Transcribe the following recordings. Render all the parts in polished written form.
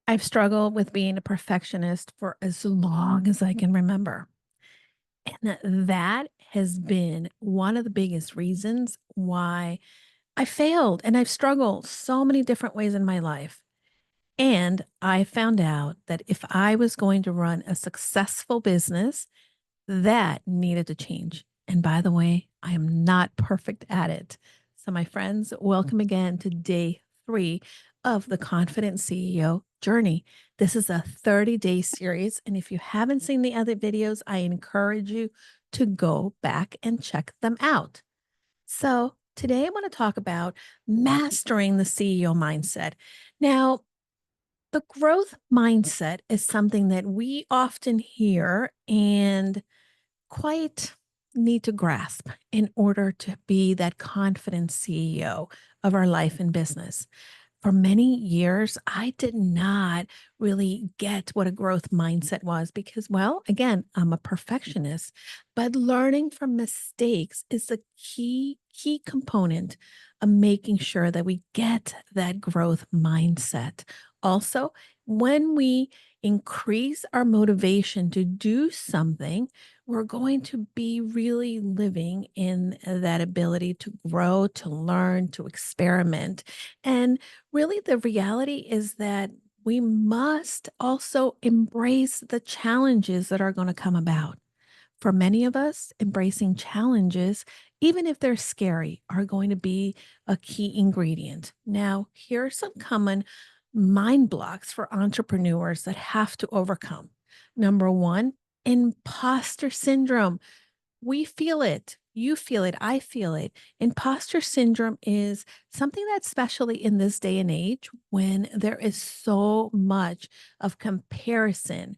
I've struggled with being a perfectionist for as long as I can remember. And that has been one of the biggest reasons why I failed and I've struggled so many different ways in my life. And I found out that if I was going to run a successful business, that needed to change. And by the way, I am not perfect at it. So, my friends, welcome again to day 3 of the Confident CEO journey. This is a 30-day series. And if you haven't seen the other videos, I encourage you to go back and check them out. So, today I want to talk about mastering the CEO mindset. Now, the growth mindset is something that we often hear and quite need to grasp in order to be that confident CEO of our life and business. For many years, I did not really get what a growth mindset was because, well, again, I'm a perfectionist, but learning from mistakes is the key component of making sure that we get that growth mindset. Also, when we increase our motivation to do something, we're going to be really living in that ability to grow, to learn, to experiment. And really, the reality is that we must also embrace the challenges that are going to come about. For many of us, embracing challenges, even if they're scary, are going to be a key ingredient. Now, here are some common mind blocks for entrepreneurs that have to overcome. Number one, imposter syndrome. We feel it. You feel it. I feel it. Imposter syndrome is something that's especially in this day and age when there is so much of comparison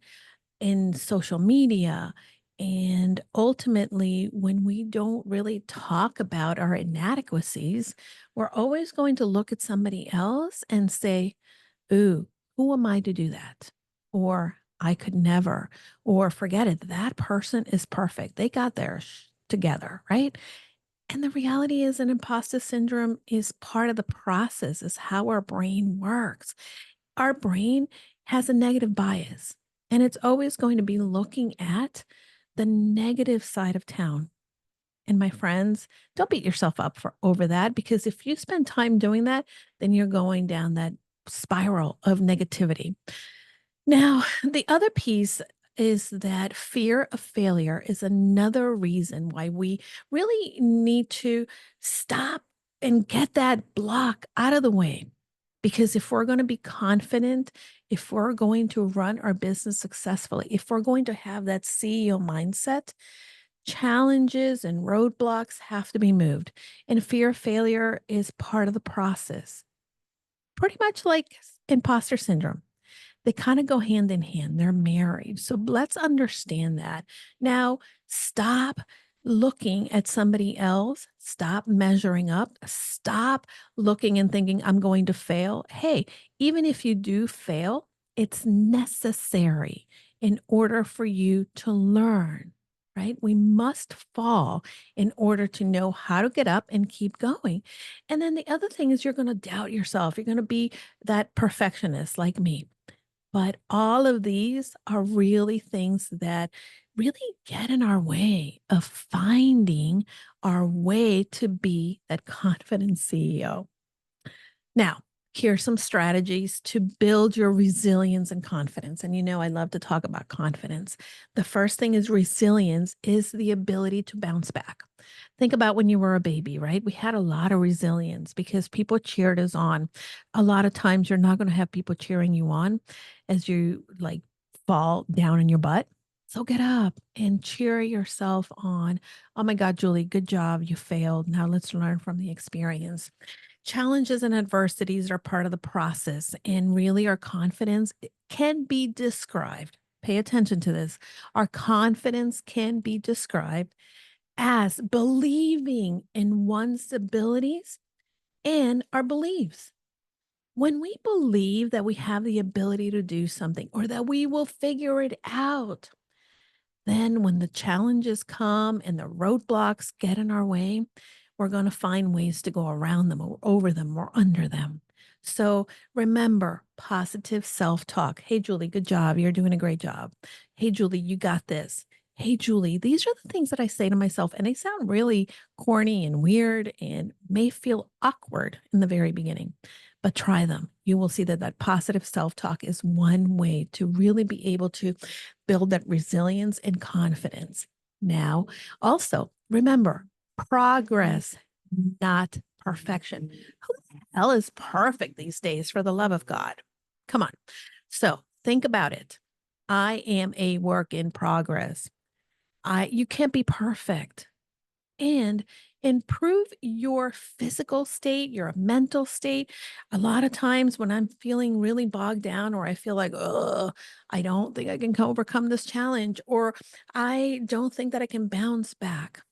in social media. And ultimately, when we don't really talk about our inadequacies, we're always going to look at somebody else and say, ooh, who am I to do that? Or I could never, or forget it. That person is perfect. They got together, right? And the reality is, an imposter syndrome is part of the process, is how our brain works. Our brain has a negative bias, and it's always going to be looking at the negative side of town. And my friends, don't beat yourself up for over that because if you spend time doing that, then you're going down that spiral of negativity. Now, the other piece is that fear of failure is another reason why we really need to stop and get that block out of the way. Because if we're going to be confident, if we're going to run our business successfully, if we're going to have that CEO mindset, challenges and roadblocks have to be moved. And fear of failure is part of the process, pretty much like imposter syndrome. They kind of go hand in hand. They're married. So let's understand that. Now, stop looking at somebody else. Stop measuring up. Stop looking and thinking, I'm going to fail. Hey, even if you do fail, it's necessary in order for you to learn, right? We must fall in order to know how to get up and keep going. And then the other thing is you're going to doubt yourself. You're going to be that perfectionist like me. But all of these are really things that really get in our way of finding our way to be that confident CEO. Now, here are some strategies to build your resilience and confidence. And you know, I love to talk about confidence. The first thing is resilience is the ability to bounce back. Think about when you were a baby, right? We had a lot of resilience because people cheered us on. A lot of times you're not going to have people cheering you on as you like fall down in your butt. So get up and cheer yourself on. Oh my God, Julie, good job. You failed. Now let's learn from the experience. Challenges and adversities are part of the process, and really, our confidence can be described. Pay attention to this. Our confidence can be described as believing in one's abilities and our beliefs. When we believe that we have the ability to do something or that we will figure it out, then when the challenges come and the roadblocks get in our way, we're going to find ways to go around them or over them or under them. So remember positive self talk. Hey, Julie, good job. You're doing a great job. Hey, Julie, you got this. Hey, Julie, these are the things that I say to myself, and they sound really corny and weird and may feel awkward in the very beginning, but try them. You will see that that positive self talk is one way to really be able to build that resilience and confidence. Now, also remember progress, not perfection. Who the hell is perfect these days for the love of God? Come on. So think about it. I am a work in progress. You can't be perfect. And improve your physical state, your mental state. A lot of times when I'm feeling really bogged down, or I feel like, oh, I don't think I can overcome this challenge, or I don't think that I can bounce back,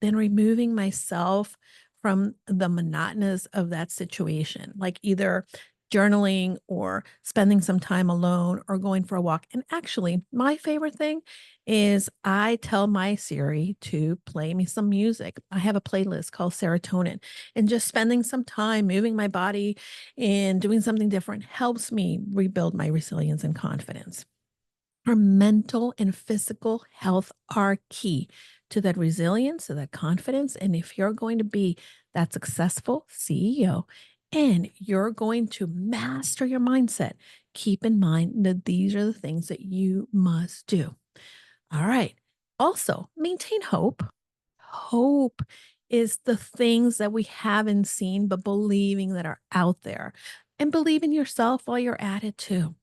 then removing myself from the monotonous of that situation, like either journaling or spending some time alone or going for a walk. And actually, my favorite thing is I tell my Siri to play me some music. I have a playlist called Serotonin, and just spending some time moving my body and doing something different helps me rebuild my resilience and confidence. Our mental and physical health are key to that resilience, to that confidence. And if you're going to be that successful CEO and you're going to master your mindset, keep in mind that these are the things that you must do. All right. Also, maintain hope. Hope is the things that we haven't seen, but believing that are out there. And believe in yourself while you're at it too.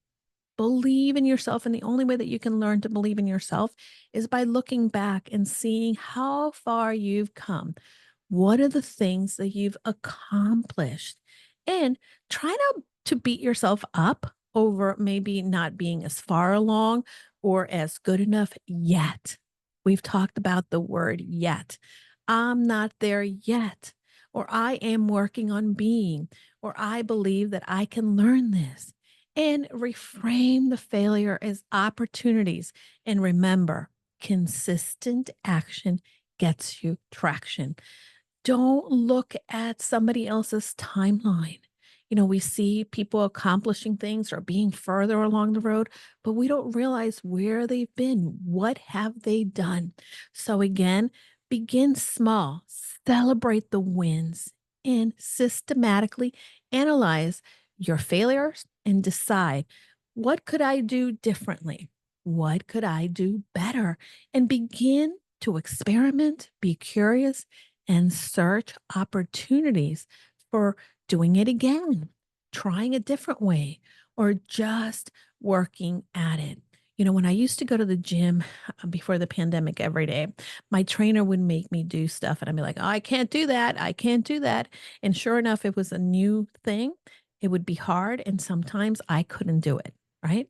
Believe in yourself, and the only way that you can learn to believe in yourself is by looking back and seeing how far you've come. What are the things that you've accomplished? And try not to beat yourself up over maybe not being as far along or as good enough yet. We've talked about the word yet. I'm not there yet, or I am working on being, or I believe that I can learn this. And reframe the failure as opportunities. And remember, consistent action gets you traction. Don't look at somebody else's timeline. We see people accomplishing things or being further along the road, but we don't realize where they've been. What have they done? So, again, begin small, celebrate the wins, and systematically analyze your failures and decide, what could I do differently? What could I do better? And begin to experiment, be curious, and search opportunities for doing it again, trying a different way, or just working at it. When I used to go to the gym before the pandemic every day, my trainer would make me do stuff, and I'd be like, oh, I can't do that. I can't do that. And sure enough, it was a new thing. It would be hard. And sometimes I couldn't do it. Right.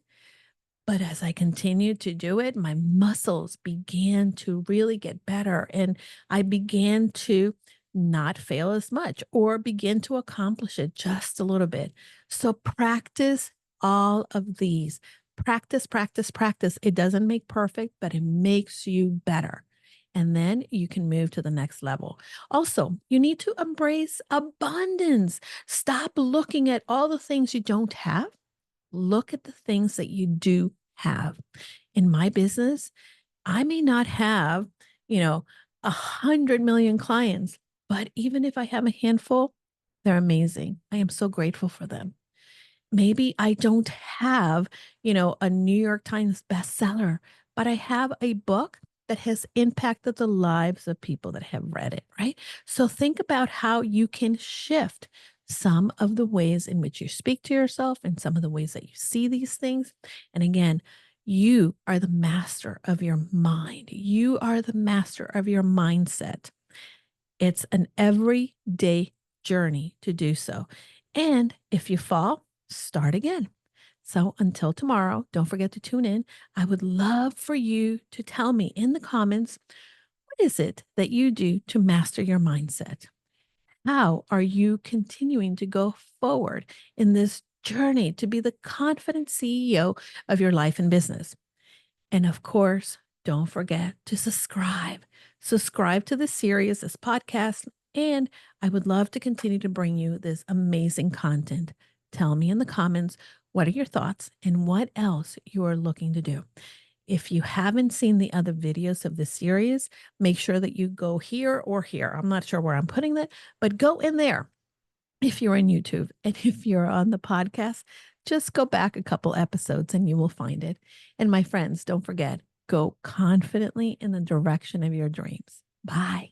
But as I continued to do it, my muscles began to really get better, and I began to not fail as much or begin to accomplish it just a little bit. So practice all of these. Practice, practice, practice. It doesn't make perfect, but it makes you better. And then you can move to the next level. Also, you need to embrace abundance. Stop looking at all the things you don't have. Look at the things that you do have. In my business, I may not have, you know, 100 million clients, but even if I have a handful, they're amazing. I am so grateful for them. Maybe I don't have, a New York Times bestseller, but I have a book that has impacted the lives of people that have read it, right? So think about how you can shift some of the ways in which you speak to yourself and some of the ways that you see these things. And again, you are the master of your mind. You are the master of your mindset. It's an everyday journey to do so. And if you fall, start again. So until tomorrow, don't forget to tune in. I would love for you to tell me in the comments, what is it that you do to master your mindset? How are you continuing to go forward in this journey to be the confident CEO of your life and business? And of course, don't forget to subscribe. Subscribe to this series, this podcast, and I would love to continue to bring you this amazing content. Tell me in the comments what are your thoughts and what else you are looking to do. If you haven't seen the other videos of this series, make sure that you go here or here. I'm not sure where I'm putting that, but go in there if you're on YouTube. And if you're on the podcast, just go back a couple episodes and you will find it. And my friends, don't forget, go confidently in the direction of your dreams. Bye.